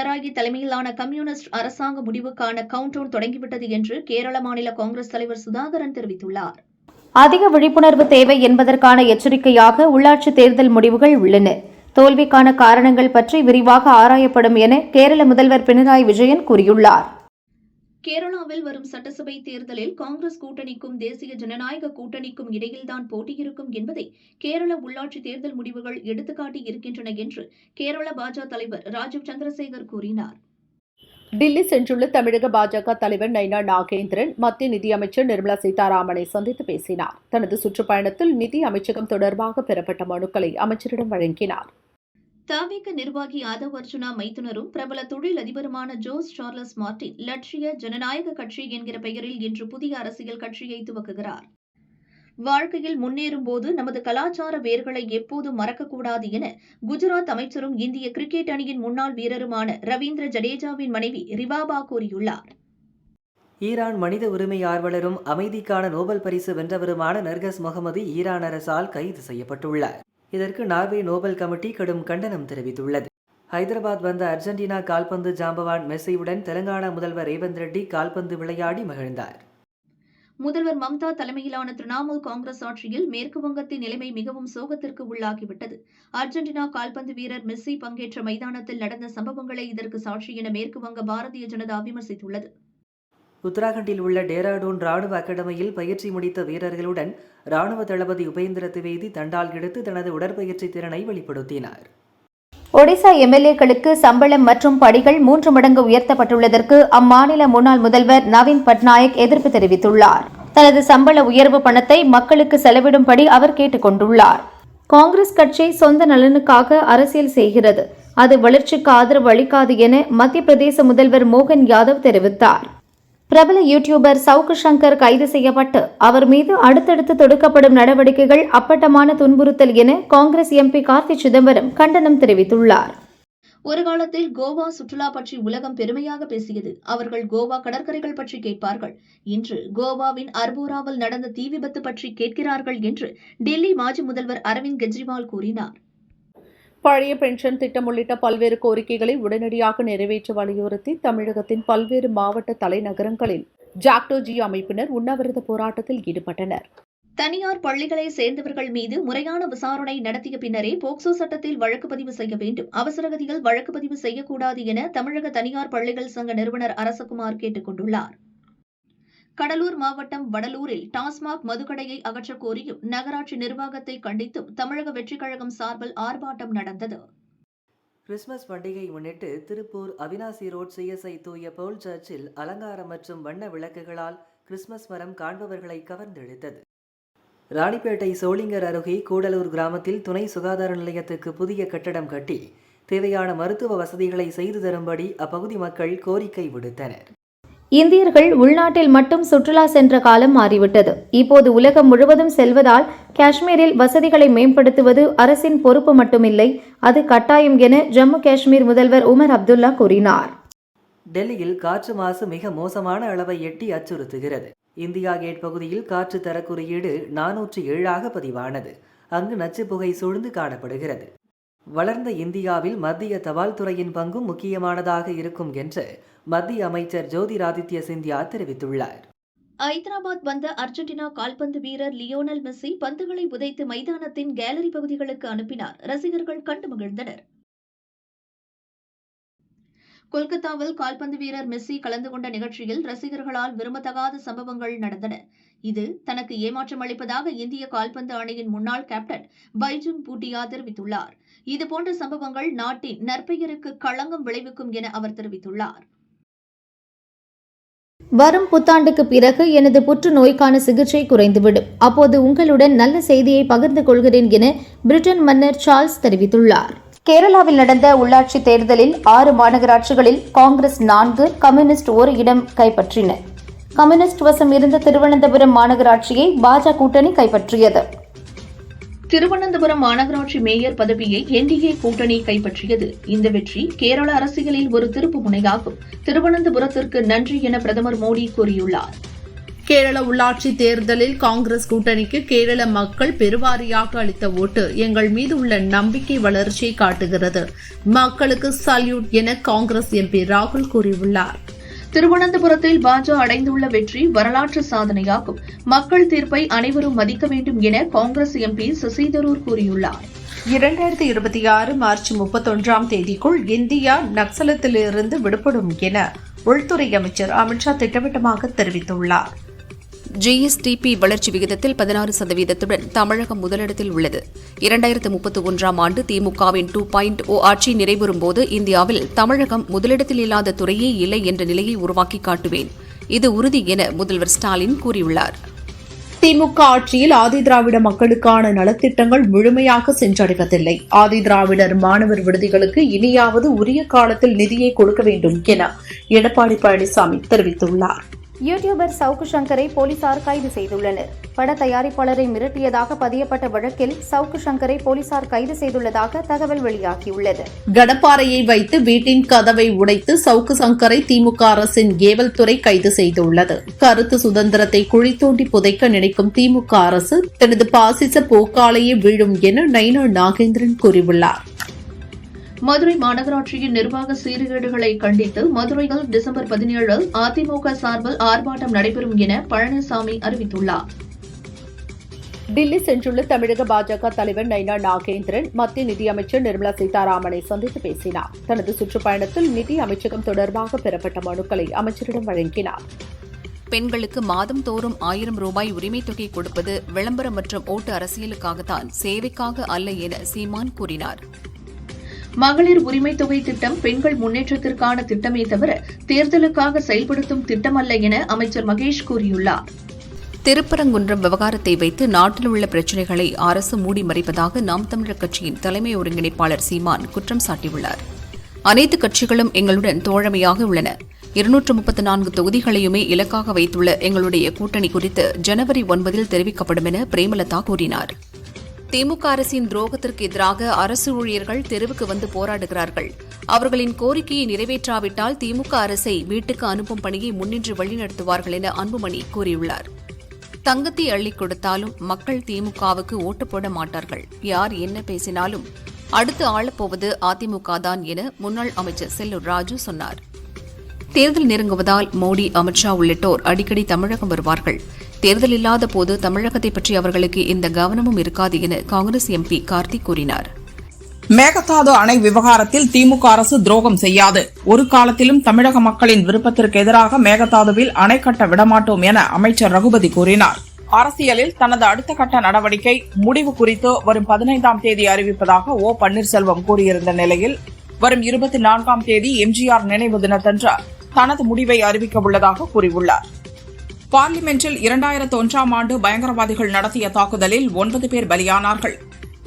பினராயி தலைமையிலான கம்யூனிஸ்ட் அரசாங்க முடிவுக்கான கவுண்டவுன் தொடங்கிவிட்டது என்று கேரள மாநில காங்கிரஸ் தலைவர் சுதாகரன் தெரிவித்துள்ளார். அதிக விழிப்புணர்வு தேவை என்பதற்கான எச்சரிக்கையாக உள்ளாட்சி தேர்தல் முடிவுகள் உள்ளன. தோல்விக்கான காரணங்கள் பற்றி விரிவாக ஆராயப்படும் என கேரள முதல்வர் பினராயி விஜயன் கூறியுள்ளார். கேரளாவில் வரும் சட்டசபை தேர்தலில் காங்கிரஸ் கூட்டணிக்கும் தேசிய ஜனநாயக கூட்டணிக்கும் இடையில்தான் போட்டியிருக்கும் என்பதை கேரள உள்ளாட்சி தேர்தல் முடிவுகள் எடுத்துக்காட்டி இருக்கின்றன என்று கேரள பாஜக தலைவர் ராஜீவ் சந்திரசேகர் கூறினார். டில்லி சென்றுள்ள தமிழக பாஜக தலைவர் நைனா நாகேந்திரன் மத்திய நிதியமைச்சர் நிர்மலா சீதாராமனை சந்தித்து பேசினார். தனது சுற்றுப்பயணத்தில் நிதி அமைச்சகம் தொடர்பாக பெறப்பட்ட மனுக்களை அமைச்சரிடம் வழங்கினார். தவிக நிர்வாகி ஆதவ் அர்ஜுனா மைத்துனரும் பிரபல தொழிலதிபருமான ஜோஸ் சார்லஸ் மார்டின் லட்சிய ஜனநாயக கட்சி என்கிற பெயரில் இன்று புதிய அரசியல் கட்சியை துவக்குகிறார். வாழ்க்கையில் முன்னேறும் போது நமது கலாச்சார வேர்களை எப்போதும் மறக்கக்கூடாது என குஜராத் அமைச்சரும் இந்திய கிரிக்கெட் அணியின் முன்னாள் வீரருமான ரவீந்திர ஜடேஜாவின் மனைவி ரிவாபா கூறியுள்ளார். ஈரான் மனித உரிமை ஆர்வலரும் அமைதிக்கான நோபல் பரிசு வென்றவருமான நர்கஸ் முகமது ஈரான் அரசால் கைது செய்யப்பட்டுள்ளார். இதற்கு நார்வே நோபல் கமிட்டி கடும் கண்டனம் தெரிவித்துள்ளது. ஹைதராபாத் வந்த அர்ஜென்டினா கால்பந்து ஜாம்பவான் மெஸ்ஸியுடன் தெலங்கானா முதல்வர் ரேவந்த் ரெட்டி கால்பந்து விளையாடி மகிழ்ந்தார். முதல்வர் மம்தா தலைமையிலான திரிணாமுல் காங்கிரஸ் ஆட்சியில் மேற்கு வங்கத்தின் நிலைமை மிகவும் சோகத்திற்கு உள்ளாகிவிட்டது. அர்ஜென்டினா கால்பந்து வீரர் மெஸ்ஸி பங்கேற்ற மைதானத்தில் நடந்த சம்பவங்களே இதற்கு சாட்சி என மேற்கு வங்க பாரதிய ஜனதா விமர்சித்துள்ளது. உத்தராகண்டில் உள்ள டேராடூன் ராணுவ அகாடமியில் பயிற்சி முடித்த வீரர்களுடன் ராணுவ தளபதி உபேந்திர திவேதி தண்டால் எடுத்து தனது உடற்பயிற்சி திறனை வெளிப்படுத்தினார். ஒடிசா எம்எல்ஏக்களுக்கு சம்பளம் மற்றும் படிகள் 3 மடங்கு உயர்த்தப்பட்டுள்ளதற்கு அம்மாநில முன்னாள் முதல்வர் நவீன் பட்நாயக் எதிர்ப்பு தெரிவித்துள்ளார். தனது சம்பள உயர்வு பணத்தை மக்களுக்கு செலவிடும்படி அவர் கேட்டுக் கொண்டுள்ளார். காங்கிரஸ் கட்சி சொந்த நலனுக்காக அரசியல் செய்கிறது, அது வளர்ச்சிக்கு ஆதரவு அளிக்காது என மத்திய பிரதேச முதல்வர் மோகன் யாதவ் தெரிவித்தார். பிரபல யூடியூபர் சவுக்கு சங்கர் கைது செய்யப்பட்டு அவர் மீது அடுத்தடுத்து தொடுக்கப்படும் நடவடிக்கைகள் அப்பட்டமான துன்புறுத்தல் என காங்கிரஸ் எம்பி கார்த்தி சிதம்பரம் கண்டனம் தெரிவித்துள்ளார். ஒரு காலத்தில் கோவா சுற்றுலா பற்றி உலகம் பெருமையாக பேசியது. அவர்கள் கோவா கடற்கரைகள் பற்றி கேட்பார்கள். இன்று கோவாவின் அர்போராவில் நடந்த தீ விபத்து பற்றி கேட்கிறார்கள் என்று டெல்லி மாஜி முதல்வர் அரவிந்த் கெஜ்ரிவால் கூறினார். பழைய பென்ஷன் திட்டம் உள்ளிட்ட பல்வேறு கோரிக்கைகளை உடனடியாக நிறைவேற்ற வலியுறுத்தி தமிழகத்தின் பல்வேறு மாவட்ட தலைநகரங்களில் ஜாக்டோஜி அமைப்பினர் உண்ணாவிரத போராட்டத்தில் ஈடுபட்டனர். தனியார் பள்ளிகளை சேர்ந்தவர்கள் மீது முறையான விசாரணை நடத்திய பின்னரே போக்சோ சட்டத்தில் வழக்கு பதிவு செய்ய வேண்டும். அவசரகதியில் வழக்கு பதிவு செய்யக்கூடாது என தமிழக தனியார் பள்ளிகள் சங்க நிறுவனர் அரசகுமார் கேட்டுக் கொண்டுள்ளார். கடலூர் மாவட்டம் வடலூரில் டாஸ்மாக் மதுக்கடையை அகற்றக் கோரியும் நகராட்சி நிர்வாகத்தை கண்டித்தும் தமிழக வெற்றிக் கழகம் சார்பில் ஆர்ப்பாட்டம் நடந்தது. கிறிஸ்துமஸ் பண்டிகை முன்னிட்டு திருப்பூர் அவினாசி ரோட் சிஎஸ்ஐ தூய பவுல் சர்ச்சில் அலங்காரம் மற்றும் வண்ண விளக்குகளால் கிறிஸ்துமஸ் மரம் காண்பவர்களை கவர்ந்தெழுத்தது. ராணிப்பேட்டை சோளிங்கர் அருகே கூடலூர் கிராமத்தில் துணை சுகாதார நிலையத்துக்கு புதிய கட்டடம் கட்டி தேவையான மருத்துவ வசதிகளை செய்து தரும்படி அப்பகுதி மக்கள் கோரிக்கை விடுத்தனர். இந்தியர்கள் உள்நாட்டில் மட்டும் சுற்றுலா சென்ற காலம் மாறிவிட்டது. இப்போது உலகம் முழுவதும் செல்வதால் காஷ்மீரில் வசதிகளை மேம்படுத்துவது அரசின் பொறுப்பு மட்டுமில்லை, அது கட்டாயம் என ஜம்மு காஷ்மீர் முதல்வர் உமர் அப்துல்லா கூறினார். டெல்லியில் காற்று மாசு மிக மோசமான அளவை எட்டி அச்சுறுத்துகிறது. இந்தியா கேட் பகுதியில் காற்று தர குறியீடு 407 பதிவானது. அங்கு நச்சு புகை சூழ்ந்து காணப்படுகிறது. வளர்ந்த இந்தியாவில் மத்திய தபால் துறையின் பங்கும் முக்கியமானதாக இருக்கும் என்று மத்திய அமைச்சர் ஜோதிராதித்ய சிந்தியா தெரிவித்துள்ளார். ஐதராபாத் வந்த அர்ஜென்டினா கால்பந்து வீரர் லியோனல் மெஸ்ஸி பந்துகளை உதைத்து மைதானத்தின் கேலரி பகுதிகளுக்கு அனுப்பினார். ரசிகர்கள் கண்டு மகிழ்ந்தனர். கொல்கத்தாவில் கால்பந்து வீரர் மெஸ்ஸி கலந்து கொண்ட நிகழ்ச்சியில் ரசிகர்களால் விரும்பத்தகாத சம்பவங்கள் நடந்தன. இது தனக்கு ஏமாற்றம் அளிப்பதாக இந்திய கால்பந்து அணியின் முன்னாள் கேப்டன் பைஜுங் பூட்டியா தெரிவித்துள்ளார். இதுபோன்ற சம்பவங்கள் நாட்டின் நற்பெயருக்கு களங்கம் விளைவிக்கும் என அவர் தெரிவித்துள்ளார். வரும் புத்தாண்டுக்கு பிறகு எனது புற்றுநோய்க்கான சிகிச்சை குறைந்துவிடும். அப்போது உங்களுடன் நல்ல செய்தியை பகிர்ந்து கொள்கிறேன் என பிரிட்டன் மன்னர் சார்ல்ஸ் தெரிவித்துள்ளார். கேரளாவில் நடந்த உள்ளாட்சி தேர்தலில் 6 மாநகராட்சிகளில் காங்கிரஸ் 4, கம்யூனிஸ்ட் 1 இடம் கைப்பற்றின. கம்யூனிஸ்ட் வசம் இருந்த திருவனந்தபுரம் மாநகராட்சியை பாஜக கூட்டணி கைப்பற்றியது. திருவனந்தபுரம் மாநகராட்சி மேயர் பதவியை என்டிஏ கூட்டணி கைப்பற்றியது. இந்த வெற்றி கேரள அரசியலில் ஒரு திருப்பு முனையாகும். திருவனந்தபுரத்திற்கு நன்றி என பிரதமர் மோடி கூறியுள்ளார். கேரள உள்ளாட்சி தேர்தலில் காங்கிரஸ் கூட்டணிக்கு கேரள மக்கள் பெருவாரியாக அளித்த ஓட்டு எங்கள் மீது உள்ள நம்பிக்கை வளர்ச்சியை காட்டுகிறது. மக்களுக்கு சல்யூட் என காங்கிரஸ் எம்பி ராகுல் கூறியுள்ளார். திருவனந்தபுரத்தில் பாஜக அடைந்துள்ள வெற்றி வரலாற்று சாதனையாகும். மக்கள் தீர்ப்பை அனைவரும் மதிக்க வேண்டும் என காங்கிரஸ் எம்பி சசி தரூர் கூறியுள்ளார். 2026 மார்ச் 31ஆம் தேதிக்குள் இந்தியா நக்சலத்திலிருந்து விடுபடும் என உள்துறை அமைச்சர் அமித்ஷா திட்டவட்டமாக தெரிவித்துள்ளார். ஜிஎஸ்டிபி வளர்ச்சி விகிதத்தில் 16% தமிழகம் முதலிடத்தில் உள்ளது. 2031ஆம் ஆண்டு திமுகவின் 2.0 ஆட்சி நிறைவேறும்போது இந்தியாவில் தமிழகம் முதலிடத்தில் இல்லாத துறையே இல்லை என்ற நிலையை உருவாக்கி காட்டுவேன். இது உறுதி என முதல்வர் ஸ்டாலின் கூறியுள்ளார். திமுக ஆட்சியில் ஆதிதிராவிட மக்களுக்கான நலத்திட்டங்கள் முழுமையாக சென்றடைவதில்லை. ஆதிதிராவிடர் மாணவர் விடுதிகளுக்கு இனியாவது உரிய காலத்தில் நிதியை கொடுக்க வேண்டும் என எடப்பாடி பழனிசாமி தெரிவித்துள்ளார். யூடியூபர் சவுக்கு சங்கரை போலீசார் கைது செய்துள்ளனர். பட தயாரிப்பாளரை மிரட்டியதாக பதியப்பட்ட வழக்கில் சவுக்கு சங்கரை போலீசார் கைது செய்துள்ளதாக தகவல் வெளியாகியுள்ளது. கடப்பாறையை வைத்து வீட்டின் கதவை உடைத்து சவுக்கு சங்கரை திமுக அரசின் ஏவல் துறை கைது செய்துள்ளது. கருத்து சுதந்திரத்தை குழி தோண்டி புதைக்க நினைக்கும் திமுக அரசு தனது பாசிச போக்காலேயே வீழும் என நைனா நாகேந்திரன் கூறியுள்ளார். மதுரை மாநகராட்சியின் நிர்வாக சீர்கேடுகளை கண்டித்து மதுரையில் டிசம்பர் 17 அதிமுக சார்பில் ஆர்ப்பாட்டம் நடைபெறும் என பழனிசாமி அறிவித்துள்ளார். டில்லி சென்றுள்ள தமிழக பாஜக தலைவர் நைனா நாகேந்திரன் மத்திய நிதியமைச்சர் நிர்மலா சீதாராமனை சந்தித்து பேசினார். தனது சுற்றுப்பயணத்தில் நிதி அமைச்சகம் தொடர்பாக பெறப்பட்ட மனுக்களை அமைச்சரிடம் வழங்கினார். பெண்களுக்கு மாதம் தோறும் 1000 ரூபாய் உரிமைத் தொகை கொடுப்பது விளம்பரம் மற்றும் ஓட்டு அரசியலுக்காகத்தான், சேவைக்காக அல்ல என சீமான் கூறினார். மகளிர் உரிமைத் தொகை திட்டம் பெண்கள் முன்னேற்றத்திற்கான திட்டமே தவிர தேர்தலுக்காக செயல்படுத்தும் திட்டமல்ல என அமைச்சர் மகேஷ் கூறியுள்ளார். திருப்பரங்குன்றம் விவகாரத்தை வைத்து நாட்டில் உள்ள பிரச்சினைகளை அரசு மூடி மறைப்பதாக நாம் தமிழர் கட்சியின் தலைமை ஒருங்கிணைப்பாளர் சீமான் குற்றம் சாட்டியுள்ளார். அனைத்து கட்சிகளும் எங்களுடன் தோழமையாக உள்ளன. 234 தொகுதிகளையுமே இலக்காக வைத்துள்ள எங்களுடைய கூட்டணி குறித்து ஜனவரி 9 தெரிவிக்கப்படும் என பிரேமலதா கூறினார். திமுக அரசின் துரோகத்திற்கு எதிராக அரசு ஊழியர்கள் தெருவுக்கு வந்து போராடுகிறார்கள். அவர்களின் கோரிக்கையை நிறைவேற்றாவிட்டால் திமுக அரசை வீட்டுக்கு அனுப்பும் பணியை முன்னின்று வழிநடத்துவார்கள் என அன்புமணி கூறியுள்ளார். தங்கத்தை அள்ளிக் கொடுத்தாலும் மக்கள் திமுகவுக்கு ஓட்டு போட மாட்டார்கள். யார் என்ன பேசினாலும் அடுத்து ஆளப்போவது அதிமுக தான் என முன்னாள் அமைச்சர் செல்லூர் ராஜு சொன்னார். தேர்தல் நெருங்குவதால் மோடி, அமித்ஷா உள்ளிட்டோர் அடிக்கடி தமிழகம் வருவார்கள். தேர்தல் இல்லாத போது தமிழகத்தை பற்றி அவர்களுக்கு எந்த கவனமும் இருக்காது என காங்கிரஸ் எம்பி கார்த்திக் கூறினார். மேகதாது அணை விவகாரத்தில் திமுக அரசு துரோகம் செய்யாது. ஒரு காலத்திலும் தமிழக மக்களின் விருப்பத்திற்கு எதிராக மேகதாதுவில் அணை கட்ட விடமாட்டோம் என அமைச்சர் ரகுபதி கூறினார். அரசியலில் தனது அடுத்த கட்ட நடவடிக்கை முடிவு குறித்து வரும் 15ஆம் தேதி அறிவிப்பதாக ஓ பன்னீர்செல்வம் கூறியிருந்த நிலையில் வரும் 24ஆம் தேதி எம்ஜிஆர் நினைவு தினத்தன்று தனது முடிவை அறிவிக்க உள்ளதாக கூறியுள்ளார். பார்லிமென்டில் 2001ஆம் ஆண்டு பயங்கரவாதிகள் நடத்திய தாக்குதலில் 9 பேர் பலியானார்கள்.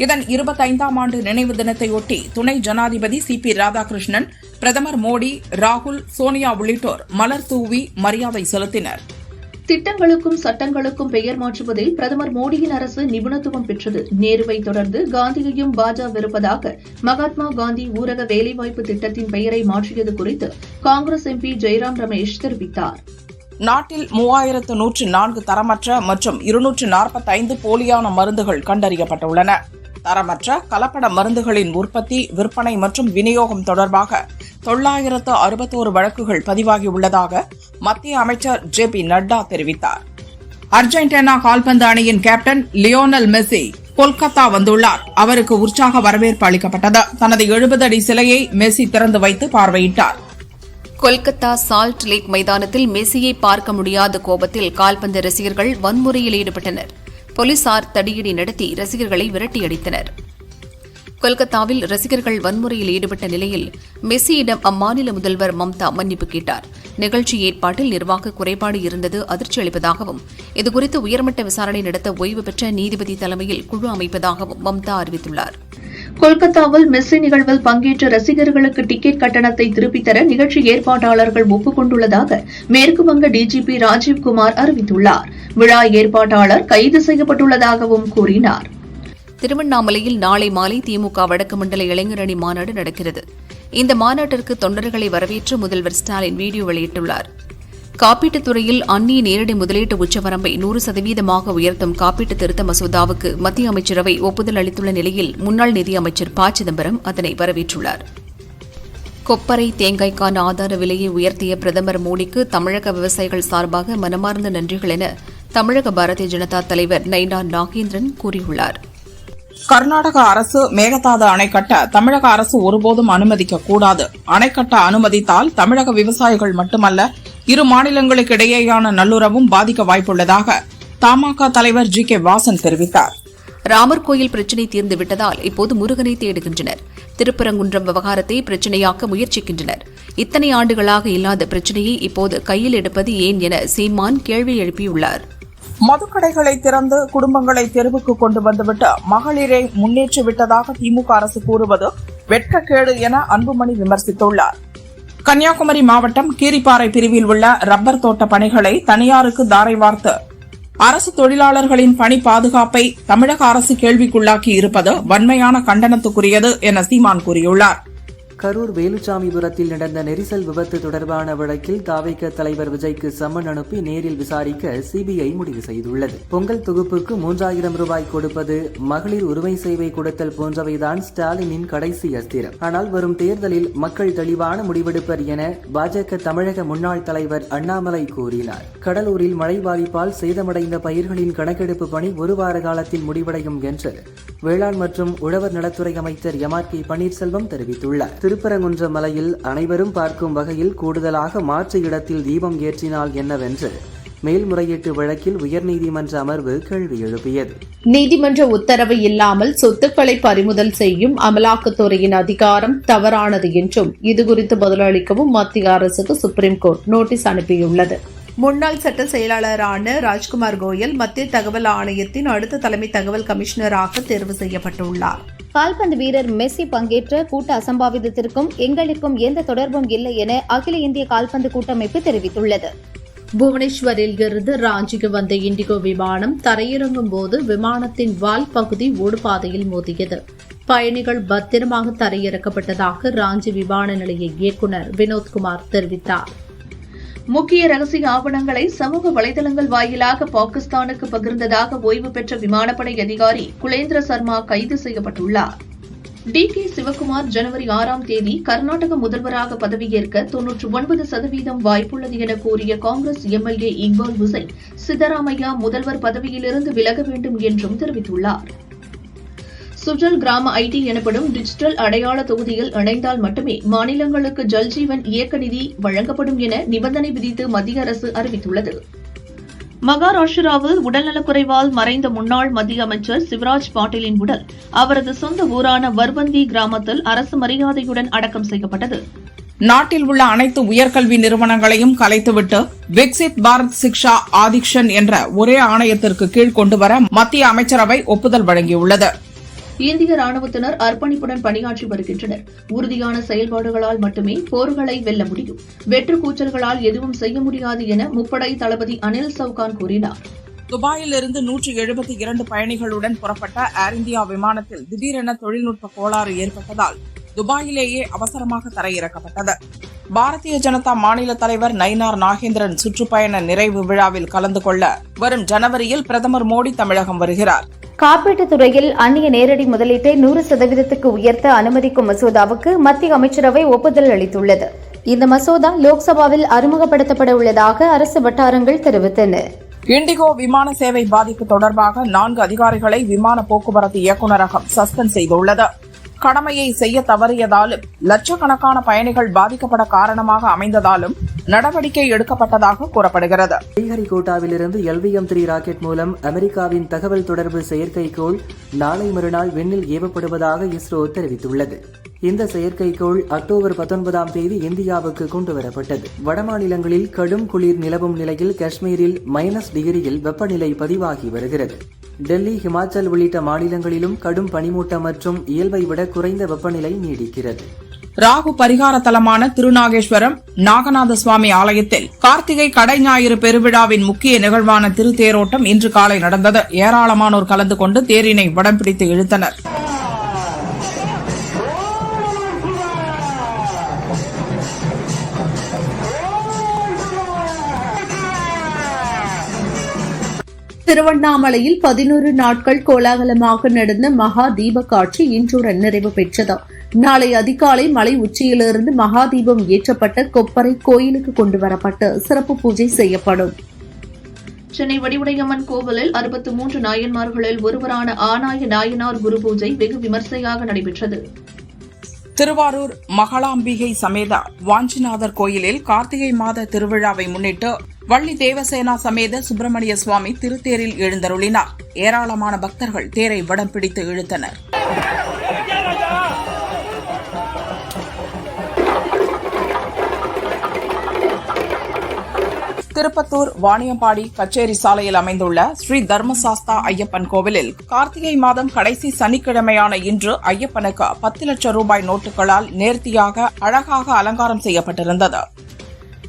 இதன் 25ஆம் ஆண்டு நினைவு தினத்தையொட்டி துணை ஜனாதிபதி CP ராதாகிருஷ்ணன், பிரதமர் மோடி, ராகுல், சோனியா உள்ளிட்டோர் மலர் தூவி மரியாதை செலுத்தினர். திட்டங்களுக்கும் சட்டங்களுக்கும் பெயர் மாற்றுவதில் பிரதமர் மோடியின் அரசு நிபுணத்துவம் பெற்றது. நேருவை தொடர்ந்து காந்தியையும் பாஜக வெறுப்பதாக மகாத்மா காந்தி ஊரக வேலைவாய்ப்பு திட்டத்தின் பெயரை மாற்றியது குறித்து காங்கிரஸ் MP ஜெய்ராம் ரமேஷ் தெரிவித்தார். நாட்டில் 3104 தரமற்ற மற்றும் 245 போலியான மருந்துகள் கண்டறியப்பட்டுள்ளன. தரமற்ற கலப்பட மருந்துகளின் உற்பத்தி, விற்பனை மற்றும் விநியோகம் தொடர்பாக 961 வழக்குகள் பதிவாகியுள்ளதாக மத்திய அமைச்சர் JP நட்டா தெரிவித்தார். அர்ஜென்டினா கால்பந்து அணியின் கேப்டன் லியோனல் மெஸ்ஸி கொல்கத்தா வந்துள்ளார். அவருக்கு உற்சாக வரவேற்பு அளிக்கப்பட்டது. தனது 70 அடி சிலையை மெஸ்ஸி திறந்து வைத்து பார்வையிட்டார். கொல்கத்தா சால்ட் லேக் மைதானத்தில் மெஸ்ஸியை பார்க்க முடியாத கோபத்தில் கால்பந்து ரசிகர்கள் வன்முறையில் ஈடுபட்டனர். போலீசார் தடியடி நடத்தி ரசிகர்களை விரட்டியடித்தனர். கொல்கத்தாவில் ரசிகர்கள் வன்முறையில் ஈடுபட்ட நிலையில் மெஸ்ஸியிடம் அம்மாநில முதல்வர் மம்தா மன்னிப்பு கேட்டார். நிகழ்ச்சி ஏற்பாட்டில் நிர்வாக குறைபாடு இருந்தது அதிர்ச்சி அளிப்பதாகவும் இதுகுறித்து உயர்மட்ட விசாரணை நடத்த ஓய்வு பெற்ற நீதிபதி தலைமையில் குழு அமைப்பதாகவும் மம்தா அறிவித்துள்ளார். கொல்கத்தாவில் மெஸ்ஸி நிகழ்வில் பங்கேற்ற ரசிகர்களுக்கு டிக்கெட் கட்டணத்தை திருப்பித் தர நிகழ்ச்சி ஏற்பாட்டாளர்கள் ஒப்புக் கொண்டுள்ளதாக மேற்குவங்க DGP ராஜீவ்குமார் அறிவித்துள்ளார். விழா ஏற்பாட்டாளர் கைது செய்யப்பட்டுள்ளதாகவும் கூறினார். திருவண்ணாமலையில் நாளை மாலை திமுக வடக்கு மண்டல இளைஞர் அணி மாநாடு நடக்கிறது. இந்த மாநாட்டிற்கு தொண்டர்களை வரவேற்று முதல்வர் ஸ்டாலின் வீடியோ வெளியிட்டுள்ளார். காப்பீட்டுத் துறையில் அந்நிய நேரடி முதலீட்டு உச்சவரம்பை 100% உயர்த்தும் காப்பீட்டு திருத்த மசோதாவுக்கு மத்திய அமைச்சரவை ஒப்புதல் அளித்துள்ள நிலையில் முன்னாள் நிதியமைச்சர் ப. சிதம்பரம் அதனை வரவேற்றுள்ளார். கொப்பரை தேங்காய்க்கான ஆதார விலையை உயர்த்திய பிரதமர் மோடிக்கு தமிழக விவசாயிகள் சார்பாக மனமார்ந்த நன்றிகள் என தமிழக பாரதிய ஜனதா தலைவர் நைனா நாகேந்திரன் கூறியுள்ளார். கர்நாடக அரசு மேகதாது அணை கட்ட தமிழக அரசு ஒருபோதும் அனுமதிக்க கூடாது. அணை கட்ட அனுமதித்தால் தமிழக விவசாயிகள் மட்டுமல்ல, இரு மாநிலங்களுக்கு இடையேயான நல்லுறவும் பாதிக்க வாய்ப்புள்ளதாக தமாக தலைவர் ஜி.கே. வாசன் தெரிவித்தார். ராமர் கோயில் பிரச்சினை தீர்ந்துவிட்டதால் இப்போது முருகனை தேடுகின்றனர். திருப்பரங்குன்றம் விவகாரத்தை பிரச்சினையாக்க முயற்சிக்கின்றனர். இத்தனை ஆண்டுகளாக இல்லாத பிரச்சினையை இப்போது கையில் எடுப்பது ஏன் என சீமான் கேள்வி எழுப்பியுள்ளார். மதுக்கடைகளை திறந்து குடும்பங்களை தெருவுக்கு கொண்டு வந்துவிட்டு மகளிரை முன்னேற்றிவிட்டதாக திமுக அரசு கூறுவது வெட்கக்கேடு என அன்புமணி விமர்சித்துள்ளார். கன்னியாகுமரி மாவட்டம் கீரிப்பாறை பிரிவில் உள்ள ரப்பர் தோட்ட பணிகளை தனியாருக்கு தாரை வார்த்து அரசு தொழிலாளர்களின் பணி பாதுகாப்பை தமிழக அரசு கேள்விக்குள்ளாக்கி இருப்பது வன்மையான கண்டனத்துக்குரியது என சீமான் கூறியுள்ளார். கரூர் வேலுச்சாமிபுரத்தில் நடந்த நெரிசல் விபத்து தொடர்பான வழக்கில் தாவேக தலைவர் விஜய்க்கு சம்மன் அனுப்பி நேரில் விசாரிக்க சிபிஐ முடிவு செய்துள்ளது. பொங்கல் தொகுப்புக்கு 3000 ரூபாய் கொடுப்பது, மகளிர் உரிமை சேவை கொடுத்தல் போன்றவைதான் ஸ்டாலினின் கடைசி அஸ்திரம். ஆனால் வரும் தேர்தலில் மக்கள் தெளிவான முடிவெடுப்பர் என பாஜக தமிழக முன்னாள் தலைவர் அண்ணாமலை கூறினார். கடலூரில் மழை பாதிப்பால் சேதமடைந்த பயிர்களின் கணக்கெடுப்பு பணி 1 வார காலத்தில் முடிவடையும் என்று வேளாண் மற்றும் உழவர் நலத்துறை அமைச்சர் எம்.ஆர்.கே. பன்னீர்செல்வம் தெரிவித்துள்ளார். திருப்பரங்குன்ற மலையில் அனைவரும் பார்க்கும் வகையில் கூடுதலாக மாற்று இடத்தில் தீபம் ஏற்றினால் என்னவென்று மேல்முறையீட்டு வழக்கில் உயர்நீதிமன்ற அமர்வு கேள்வி எழுப்பியது. நீதிமன்ற உத்தரவு இல்லாமல் சொத்துக்களை பறிமுதல் செய்யும் அமலாக்கத்துறையின் அதிகாரம் தவறானது என்றும் இதுகுறித்து பதிலளிக்கவும் மத்திய அரசுக்கு சுப்ரீம் கோர்ட் நோட்டீஸ் அனுப்பியுள்ளது. முன்னாள் சட்ட செயலாளரான ராஜ்குமார் கோயல் மத்திய தகவல் ஆணையத்தின் அடுத்த தலைமை தகவல் கமிஷனராக தேர்வு செய்யப்பட்டுள்ளார். கால்பந்து வீரர் மெஸ்ஸி பங்கேற்ற கூட்ட அசம்பாவிதத்திற்கும் எங்களுக்கும் எந்த தொடர்பும் இல்லை என அகில இந்திய கால்பந்து கூட்டமைப்பு தெரிவித்துள்ளது. புவனேஸ்வரில் இருந்து ராஞ்சிக்கு வந்த இண்டிகோ விமானம் தரையிறங்கும் போது விமானத்தின் வால் பகுதி ஓடுபாதையில் மோதியது. பயணிகள் பத்திரமாக தரையிறக்கப்பட்டதாக ராஞ்சி விமான நிலைய இயக்குநர் வினோத்குமார் தெரிவித்தார். முக்கிய ரகசிய ஆவணங்களை சமூக வலைதளங்கள் வாயிலாக பாகிஸ்தானுக்கு பகிர்ந்ததாக ஓய்வு பெற்ற விமானப்படை அதிகாரி குலேந்திர சர்மா கைது செய்யப்பட்டுள்ளார். டி.கே. சிவக்குமார் ஜனவரி 6ஆம் தேதி கர்நாடக முதல்வராக பதவியேற்க 99% வாய்ப்புள்ளது என கூறிய காங்கிரஸ் எம்.எல்.ஏ. இக்பால் ஹுசைன் சித்தராமையா முதல்வர் பதவியிலிருந்து விலக வேண்டும் என்றும் தெரிவித்துள்ளார். சுஜல் கிராம ஐடி எனப்படும் டிஜிட்டல் அடையாள தொகுதியில் இணைந்தால் மட்டுமே மாநிலங்களுக்கு ஜல்ஜீவன் இயக்க நிதி வழங்கப்படும் என நிபந்தனை விதித்து மத்திய அரசு அறிவித்துள்ளது. மகாராஷ்டிராவில் உடல்நலக்குறைவால் மறைந்த முன்னாள் மத்திய அமைச்சர் சிவராஜ் பாட்டீலின் உடல் அவரது சொந்த ஊரான வர்வந்தி கிராமத்தில் அரசு மரியாதையுடன் அடக்கம் செய்யப்பட்டது. நாட்டில் உள்ள அனைத்து உயர்கல்வி நிறுவனங்களையும் கலைத்துவிட்டு விக்சித் பாரத் சிக்ஷா ஆதிக்ஷன் என்ற ஒரே ஆணையத்திற்கு கீழ் கொண்டுவர மத்திய அமைச்சரவை ஒப்புதல் வழங்கியுள்ளது. இந்திய ராணுவத்தினர் அர்ப்பணிப்புடன் பணியாற்றி வருகின்றனர். உறுதியான செயல்பாடுகளால் மட்டுமே போர்களை வெல்ல முடியும். வெற்று கூச்சல்களால் எதுவும் செய்ய முடியாது என முப்படை தளபதி அனில் சவுகான் கூறினார். துபாயிலிருந்து 172 பயணிகளுடன் புறப்பட்ட ஏர் இந்தியா விமானத்தில் திடீரென தொழில்நுட்ப கோளாறு ஏற்பட்டதால் துபாயிலேயே அவசரமாக தரையிறக்கப்பட்டது. பாரதிய ஜனதா மாநில தலைவர் நயினார் நாகேந்திரன் சுற்றுப்பயண நிறைவு விழாவில் கலந்து கொள்ள வரும் ஜனவரியில் பிரதமர் மோடி தமிழகம் வருகிறார். காப்பீட்டுத் துறையில் அந்நிய நேரடி முதலீட்டை 100%க்கு உயர்த்த அனுமதிக்கும் மசோதாவுக்கு மத்திய அமைச்சரவை ஒப்புதல் அளித்துள்ளது. இந்த மசோதா லோக்சபாவில் அறிமுகப்படுத்தப்பட உள்ளதாக அரசு வட்டாரங்கள் தெரிவித்தன. இண்டிகோ விமான சேவை பாதிப்பு தொடர்பாக 4 அதிகாரிகளை விமான போக்குவரத்து இயக்குநரகம் சஸ்பெண்ட் செய்துள்ளது. கடமையை செய்ய தவறியதாலும் லட்சக்கணக்கான பயணிகள் பாதிக்கப்பட காரணமாக அமைந்ததாலும் நடவடிக்கை எடுக்கப்பட்டதாக கூறப்படுகிறது. ஸ்ரீஹரிகோட்டாவிலிருந்து LVM-3 ராக்கெட் மூலம் அமெரிக்காவின் தகவல் தொடர்பு செயற்கைக்கோள் நாளை மறுநாள் விண்ணில் ஏவப்படுவதாக இஸ்ரோ தெரிவித்துள்ளது. இந்த செயற்கைக்கோள் அக்டோபர் 19ஆம் தேதி இந்தியாவுக்கு கொண்டுவரப்பட்டது. வடமாநிலங்களில் கடும் குளிர் நிலவும் நிலையில் காஷ்மீரில் -டிகிரியில் வெப்பநிலை பதிவாகி வருகிறது. டெல்லி, ஹிமாச்சல் உள்ளிட்ட மாநிலங்களிலும் கடும் பனிமூட்டம் மற்றும் இயல்பை விட குறைந்த வெப்பநிலை நீடிக்கிறது. ராகு பரிகார தலமான திருநாகேஸ்வரம் நாகநாத சுவாமி ஆலயத்தில் கார்த்திகை கடை ஞாயிறு பெருவிழாவின் முக்கிய நிகழ்வான திருத்தேரோட்டம் இன்று காலை நடந்தது. ஏராளமானோர் கலந்து கொண்டு தேரினை வடம் பிடித்து இழுத்தனர். திருவண்ணாமலையில் 11 நாட்கள் கோலாகலமாக நடந்த மகா தீப காட்சி இன்றுடன் நிறைவு பெற்றது. நாளை அதிகாலை மலை உச்சியிலிருந்து மகா தீபம் ஏற்றப்பட்ட கொப்பரை கோயிலுக்கு கொண்டுவரப்பட்டு சிறப்பு பூஜை செய்யப்படும். சென்னை வடிவுடையம்மன் கோவிலில் 63 நாயன்மார்களில் ஒருவரான ஆனாய நாயனார் குரு பூஜை வெகு விமர்சையாக நடைபெற்றது. திருவாரூர் மகளாம்பிகை சமேத வாஞ்சிநாதர் கோயிலில் கார்த்திகை மாத திருவிழாவை முன்னிட்டு வள்ளி தேவசேனா சமேத சுப்பிரமணிய சுவாமி திருத்தேரில் எழுந்தருளினார். ஏராளமான பக்தர்கள் தேரை வடம் பிடித்து இழுத்தனர். திருப்பத்தூர் வாணியம்பாடி கச்சேரி சாலையில் அமைந்துள்ள ஸ்ரீ தர்மசாஸ்தா ஐயப்பன் கோவிலில் கார்த்திகை மாதம் கடைசி சனிக்கிழமையான இன்று ஐயப்பனுக்கு 10 லட்சம் ரூபாய் நோட்டுகளால் நேர்த்தியாக அழகாக அலங்காரம் செய்யப்பட்டிருந்தது.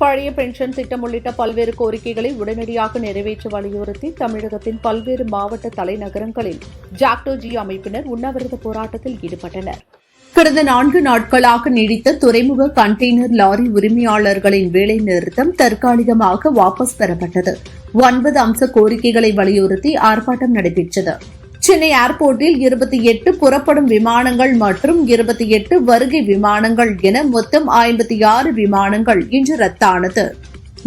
பழைய பென்ஷன் திட்டம் உள்ளிட்ட பல்வேறு கோரிக்கைகளை உடனடியாக நிறைவேற்ற வலியுறுத்தி தமிழகத்தின் பல்வேறு மாவட்ட தலைநகரங்களில் ஜாக்டோஜி அமைப்பினர் உண்ணாவிரத போராட்டத்தில் ஈடுபட்டனர். கடந்த 4 நாட்களாக நீடித்த துறைமுக கண்டெய்னர் லாரி உரிமையாளர்களின் வேலை நிறுத்தம் தற்காலிகமாக வாபஸ் பெறப்பட்டது. 9 அம்ச கோரிக்கைகளை வலியுறுத்தி ஆர்ப்பாட்டம் நடைபெற்றது. சென்னை ஏர்போர்ட்டில் 28 புறப்படும் விமானங்கள் மற்றும் 28 வருகை விமானங்கள் என மொத்தம் 56 விமானங்கள் இன்று ரத்தானது.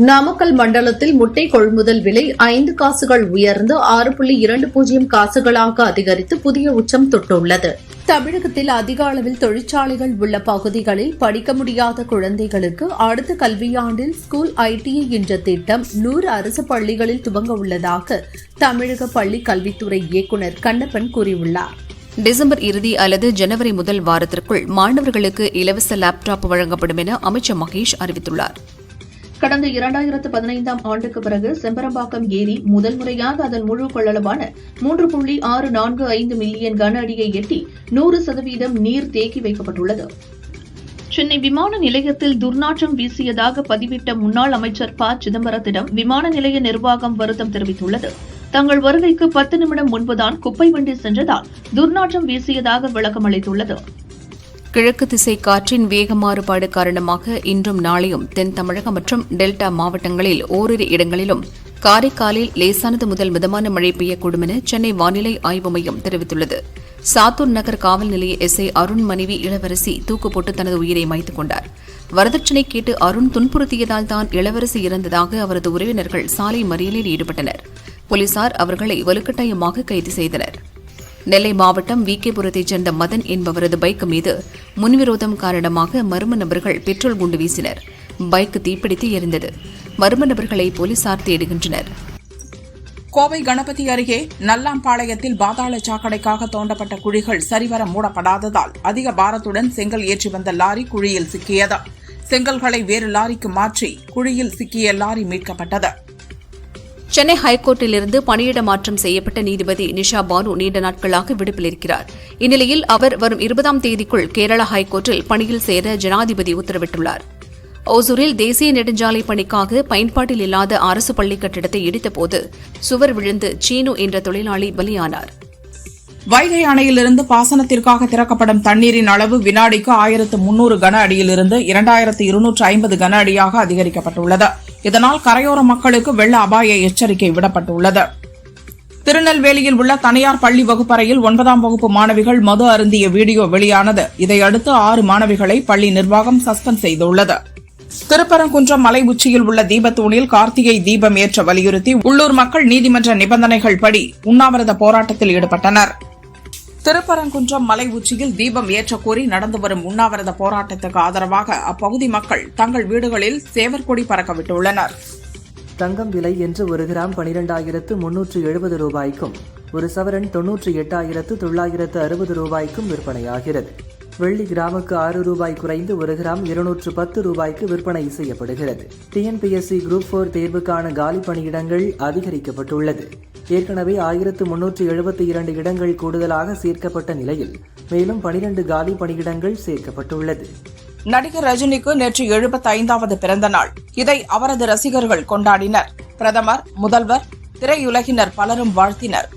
நாமக்கல் மண்டலத்தில் முட்டை கொள்முதல் விலை 5 காசுகள் உயர்ந்து 6.20 காசுகளாக அதிகரித்து புதிய உச்சம் தொட்டுள்ளது. தமிழகத்தில் அதிக அளவில் தொழிற்சாலைகள் உள்ள பகுதிகளில் படிக்க முடியாத குழந்தைகளுக்கு அடுத்த கல்வியாண்டில் ஸ்கூல் ITI என்ற திட்டம் 100 அரசு பள்ளிகளில் துவங்க உள்ளதாக தமிழக பள்ளி கல்வித்துறை இயக்குநர் கண்ணப்பன் கூறியுள்ளார். டிசம்பர் இறுதி அல்லது ஜனவரி முதல் வாரத்திற்குள் மாணவர்களுக்கு இலவச லேப்டாப் வழங்கப்படும் என அமைச்சர் மகேஷ் அறிவித்துள்ளார். கடந்த 2015ஆம் ஆண்டுக்கு பிறகு செம்பரம்பாக்கம் ஏரி முதல் முறையாக அதன் முழு கொள்ளளவான 3.645 மில்லியன் கன அடியை எட்டி 100% நீர் தேக்கி வைக்கப்பட்டுள்ளது. சென்னை விமான நிலையத்தில் துர்நாற்றம் வீசியதாக பதிவிட்ட முன்னாள் அமைச்சர் ப. சிதம்பரத்திடம் விமான நிலைய நிர்வாகம் வருத்தம் தெரிவித்துள்ளது. தங்கள் வருகைக்கு 10 நிமிடம் முன்புதான் குப்பை வண்டி சென்றதால் துர்நாற்றம் வீசியதாக விளக்கம் அளித்துள்ளது. கிழக்கு திசை காற்றின் வேக மாறுபாடு காரணமாக இன்றும் நாளையும் தென் தமிழகம் மற்றும் டெல்டா மாவட்டங்களில் ஓரிரு இடங்களிலும் காரைக்காலில் லேசானது முதல் மிதமான மழை பெய்யக்கூடும் என சென்னை வானிலை ஆய்வு மையம் தெரிவித்துள்ளது. சாத்தூர் நகர் காவல் நிலைய SI அருண் மனைவி இளவரசி தூக்கு போட்டு தனது உயிரை மாய்த்துக் கொண்டார். வரதட்சணை கேட்டு அருண் துன்புறுத்தியதால் தான் இளவரசி இறந்ததாக அவரது உறவினர்கள் சாலை மறியலில் ஈடுபட்டனர். போலீசார் அவர்களை வலுக்கட்டாயமாக கைது செய்தனர். நெல்லை மாவட்டம் விகேபுரத்தைச் சேர்ந்த மதன் என்பவரது பைக் மீது முன்விரோதம் காரணமாக மர்ம நபர்கள் பெட்ரோல் குண்டு வீசினர். பைக் தீப்பிடித்து எரிந்தது. மர்ம நபர்களை போலீசார் தேடுகின்றனர். கோவை கணபதி அருகே நல்லாம்பாளையத்தில் பாதாள சாக்கடைக்காக தோண்டப்பட்ட குழிகள் சரிவர மூடப்படாததால் அதிக பாரத்துடன் செங்கல் ஏற்றி வந்த லாரி குழியில் சிக்கியது. செங்கல்களை வேறு லாரிக்கு மாற்றி குழியில் சிக்கிய லாரி மீட்கப்பட்டது. சென்னை ஹைகோர்ட்டிலிருந்து பணியிட மாற்றம் செய்யப்பட்ட நீதிபதி நிஷா பானு நீண்ட நாட்களாக விடுப்பில் இருக்கிறார். இந்நிலையில் அவர் வரும் 20ஆம் தேதிக்குள் கேரள ஹைகோர்ட்டில் பணியில் சேர ஜனாதிபதி உத்தரவிட்டுள்ளார். ஓசூரில் தேசிய நெடுஞ்சாலை பணிக்காக பயன்பாட்டில் இல்லாத அரசு பள்ளி கட்டிடத்தை இடித்தபோது சுவர் விழுந்து சீனு என்ற தொழிலாளி பலியானார். வைகை அணையிலிருந்து பாசனத்திற்காக திறக்கப்படும் தண்ணீரின் அளவு வினாடிக்கு 1300 கன அடியிலிருந்து 2250 கன அடியாக அதிகரிக்கப்பட்டுள்ளது. இதனால் கரையோர மக்களுக்கு வெள்ள அபாய எச்சரிக்கை விடப்பட்டுள்ளது. திருநெல்வேலியில் உள்ள தனியார் பள்ளி வகுப்பறையில் 9ஆம் வகுப்பு மாணவிகள் மது அருந்திய வீடியோ வெளியானது. இதையடுத்து 6 மாணவிகளை பள்ளி நிர்வாகம் சஸ்பெண்ட் செய்துள்ளது. திருப்பரங்குன்றம் மலை உச்சியில் உள்ள தீபத்தூணில் கார்த்திகை தீபம் ஏற்ற வலியுறுத்தி உள்ளூர் மக்கள் நீதிமன்ற நிபந்தனைகள் படி உண்ணாவிரத போராட்டத்தில் ஈடுபட்டனர். திருப்பரங்குன்றம் மலை உச்சியில் தீபம் ஏற்றக்கோரி நடந்து வரும் உண்ணாவிரத போராட்டத்துக்கு ஆதரவாக அப்பகுதி மக்கள் தங்கள் வீடுகளில் சேவற்கொடி பறக்கவிட்டுள்ளனர். தங்கம் விலை இன்று 1 கிராம் 12,370 ரூபாய்க்கும் 1 சவரன் 98,960 ரூபாய்க்கும் விற்பனையாகிறது. வெள்ளி கிராமுக்கு 6 ரூபாய் குறைந்து 1 கிராம் 210 ரூபாய்க்கு விற்பனை செய்யப்படுகிறது. TNPSC குரூப் 4 தேர்வுக்கான காலி பணியிடங்கள் அதிகரிக்கப்பட்டுள்ளது. ஏற்கனவே 1372 இடங்கள் கூடுதலாக சேர்க்கப்பட்ட நிலையில் மேலும் 12 காலி பணியிடங்கள் சேர்க்கப்பட்டுள்ளது. நடிகர் ரஜினிக்கு நேற்று 75வது பிறந்த நாள். இதை அவரது ரசிகர்கள் கொண்டாடினர். பிரதமர், முதல்வர், திரையுலகினர் பலரும் வாழ்த்தினர்.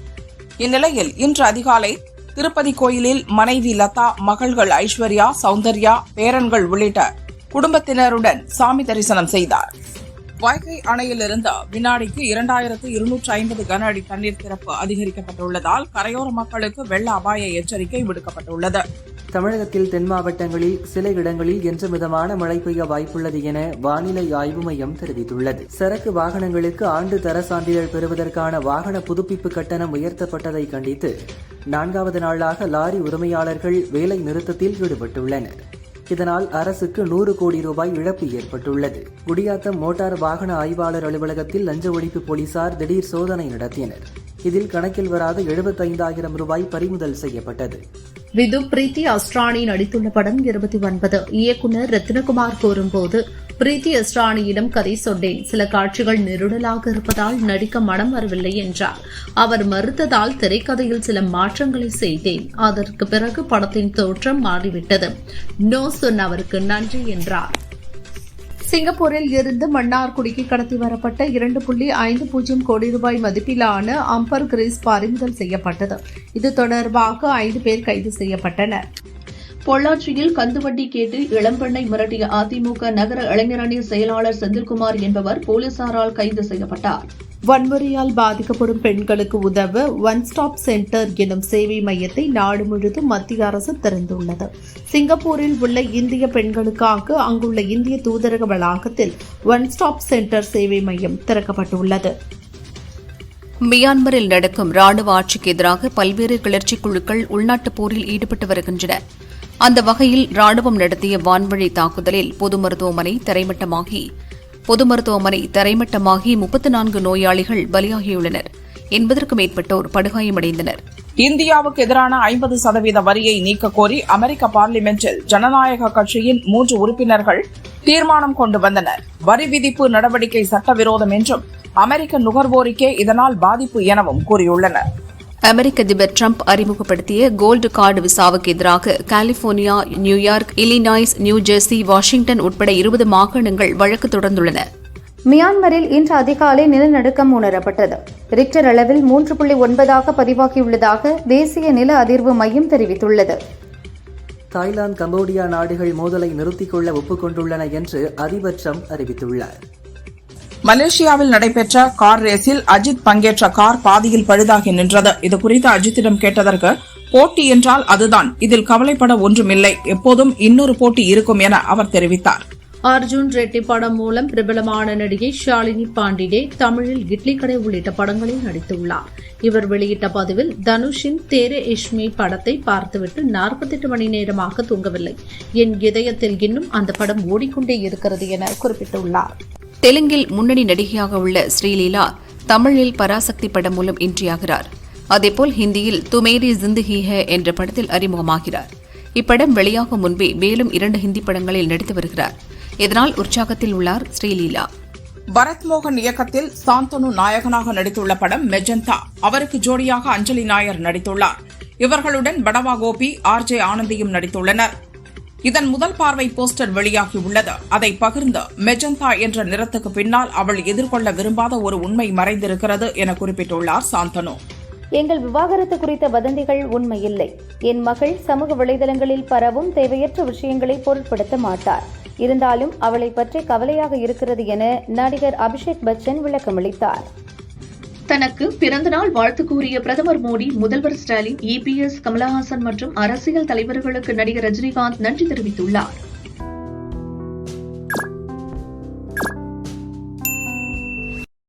இந்நிலையில் இன்று அதிகாலை திருப்பதி கோயிலில் மனைவி லதா, மகள்கள் ஐஸ்வர்யா, சௌந்தர்யா, பேரன்கள் உள்ளிட்ட குடும்பத்தினருடன் சாமி தரிசனம் செய்தார். வைகை அணையிலிருந்து வினாடிக்கு 2250 கன அடி தண்ணீர் திறப்பு அதிகரிக்கப்பட்டுள்ளதால் கரையோர மக்களுக்கு வெள்ள அபாய எச்சரிக்கை விடுக்கப்பட்டுள்ளது. தமிழகத்தில் தென் மாவட்டங்களில் சில இடங்களில் இன்று மிதமான மழை பெய்ய வாய்ப்புள்ளது என வானிலை ஆய்வு மையம் தெரிவித்துள்ளது. சரக்கு வாகனங்களுக்கு ஆண்டு தர சான்றிதழ் பெறுவதற்கான வாகன புதுப்பிப்பு கட்டணம் உயர்த்தப்பட்டதை கண்டித்து 4வது நாளாக லாரி உரிமையாளர்கள் வேலை நிறுத்தத்தில் ஈடுபட்டுள்ளனர். இதனால் அரசுக்கு 100 கோடி ரூபாய் இழப்பு ஏற்பட்டுள்ளது. குடியாத்தம் மோட்டார் வாகன ஆய்வாளர் அலுவலகத்தில் லஞ்ச ஒழிப்பு போலீசார் திடீர் சோதனை நடத்தினர். இதில் கணக்கில் வராத 75,000 ரூபாய் பறிமுதல் செய்யப்பட்டது. விது பிரீத்தி அஸ்ரானி நடித்துள்ள படம் 29. இயக்குநர் ரத்னகுமார் கூறும்போது, பிரீத்தி அஸ்ரானியிடம் கதை சொன்னேன். சில காட்சிகள் நெருடலாக இருப்பதால் நடிக்க மனம் வரவில்லை என்றார். அவர் மறுத்ததால் திரைக்கதையில் சில மாற்றங்களை செய்தேன். அதற்கு பிறகு படத்தின் தோற்றம் மாறிவிட்டது. நோ சொன்ன அவருக்கு நன்றி என்றார். சிங்கப்பூரில் இருந்து மன்னார்குடிக்கு கடத்தி வரப்பட்ட 2.50 கோடி ரூபாய் மதிப்பிலான அம்பர் கிரீஸ் பறிமுதல் செய்யப்பட்டது. இது தொடர்பாக 5 பேர் கைது செய்யப்பட்டனர். பொள்ளாச்சியில் கந்துவட்டி கேட்டு இளம்பெண்ணை மிரட்டிய அதிமுக நகர இளைஞரணி செயலாளர் செந்தில்குமார் என்பவர் போலீசாரால் கைது செய்யப்பட்டார். வன்முறையால் பாதிக்கப்படும் பெண்களுக்கு உதவ ஒன் ஸ்டாப் சென்டர் எனும் சேவை மையத்தை நாடு முழுவதும் மத்திய அரசு திறந்துள்ளது. சிங்கப்பூரில் உள்ள இந்திய பெண்களுக்காக அங்குள்ள இந்திய தூதரக வளாகத்தில் ஒன் ஸ்டாப் சென்டர் சேவை மையம் திறக்கப்பட்டுள்ளது. மியான்மரில் நடக்கும் ராணுவ ஆட்சிக்கு எதிராக பல்வேறு கிளர்ச்சி குழுக்கள் உள்நாட்டுப் போரில் ஈடுபட்டு வருகின்றன. அந்த வகையில் ராணுவம் நடத்திய வான்வழி தாக்குதலில் பொது மருத்துவமனை தரைமட்டமாகி 34 நோயாளிகள் பலியாகியுள்ளனர். 80க்கும் மேற்பட்டோர் படுகாயமடைந்தனர். இந்தியாவுக்கு எதிரான 50% வரியை நீக்கக் கோரி அமெரிக்க பார்லிமென்டில் ஜனநாயக கட்சியின் 3 உறுப்பினர்கள் தீர்மானம் கொண்டு வந்தனர். வரி விதிப்பு நடவடிக்கை சட்டவிரோதம் என்றும் அமெரிக்க நுகர்வோருக்கே இதனால் பாதிப்பு எனவும் கூறியுள்ளனர். அமெரிக்க அதிபர் டிரம்ப் அறிமுகப்படுத்திய கோல்டு கார்டு விசாவுக்கு எதிராக California, New York, Illinois, new Jersey, Washington உட்பட 20 மாகாணங்கள் வழக்கு தொடர்ந்துள்ளன. மியான்மரில் இன்று அதிகாலை நிலநடுக்கம் உணரப்பட்டது. ரிக்டர் அளவில் 3.9 பதிவாகியுள்ளதாக தேசிய நில அதிர்வு மையம் தெரிவித்துள்ளது. தாய்லாந்து, கம்போடியா நாடுகள் மோதலை நிறுத்திக் கொள்ள ஒப்புக்கொண்டுள்ளன என்று அதிபர் டிரம்ப் அறிவித்துள்ளார். மலேசியாவில் நடைபெற்ற கார் ரேஸில் அஜித் பங்கேற்ற கார் பாதியில் பழுதாகி நின்றது. இதுகுறித்து அஜித்திடம் கேட்டதற்கு, போட்டி என்றால் அதுதான், இதில் கவலைப்பட ஒன்றுமில்லை, எப்போதும் இன்னொரு போட்டி இருக்கும் என அவர் தெரிவித்தார். அர்ஜுன் ரெட்டி படம் மூலம் பிரபலமான நடிகை ஷாலினி பாண்டிடே தமிழில் இட்லி கடை உள்ளிட்ட படங்களில் நடித்துள்ளார். இவர் வெளியிட்ட பதிவில், தனுஷின் தேரே இஷ்மி படத்தை பார்த்துவிட்டு 48 மணி நேரமாக தூங்கவில்லை. என் இதயத்தில் இன்னும் அந்த படம் ஓடிக்கொண்டே இருக்கிறது என குறிப்பிட்டுள்ளார். தெலுங்கில் முன்னணி நடிகையாக உள்ள ஸ்ரீலீலா தமிழில் பராசக்தி படம் மூலம் இன்றியாகிறார். அதேபோல் ஹிந்தியில் துமேரி ஜிந்தகி ஹே என்ற படத்தில் அறிமுகமாகிறார். இப்படம் வெளியாகும் முன்பே மேலும் 2 ஹிந்தி படங்களில் நடித்து வருகிறார். இதனால் உற்சாகத்தில் உள்ளார் ஸ்ரீலீலா. பரத் மோகன் இயக்கத்தில் சாந்தனு நாயகனாக நடித்துள்ள படம் மெஜந்தா. அவருக்கு ஜோடியாக அஞ்சலி நாயர் நடித்துள்ளார். இவர்களுடன் படவா கோபி, RJ ஆனந்தியும் நடித்துள்ளனர். இதன் முதல் பார்வை போஸ்டர் வெளியாகியுள்ளது. அதை பகிர்ந்து, மெஜந்தா என்ற நிறத்துக்கு பின்னால் அவள் எதிர்கொள்ள விரும்பாத ஒரு உண்மை மறைந்திருக்கிறது என குறிப்பிட்டுள்ளார் சாந்தனு. எங்கள் விவாகரத்து குறித்த வதந்திகள் உண்மையில்லை. என் மகள் சமூக வலைதளங்களில் பரவும் தேவையற்ற விஷயங்களை பொருட்படுத்த மாட்டார். இருந்தாலும் அவளை பற்றி கவலையாக இருக்கிறது என நடிகர் அபிஷேக் பச்சன் விளக்கமளித்தார். தனக்கு பிறந்தநாள் வாழ்த்து கூறிய பிரதமர் மோடி, முதல்வர் ஸ்டாலின், EPS, கமலஹாசன் மற்றும் அரசியல் தலைவர்களுக்கு நடிகர் ரஜினிகாந்த் நன்றி தெரிவித்துள்ளார்.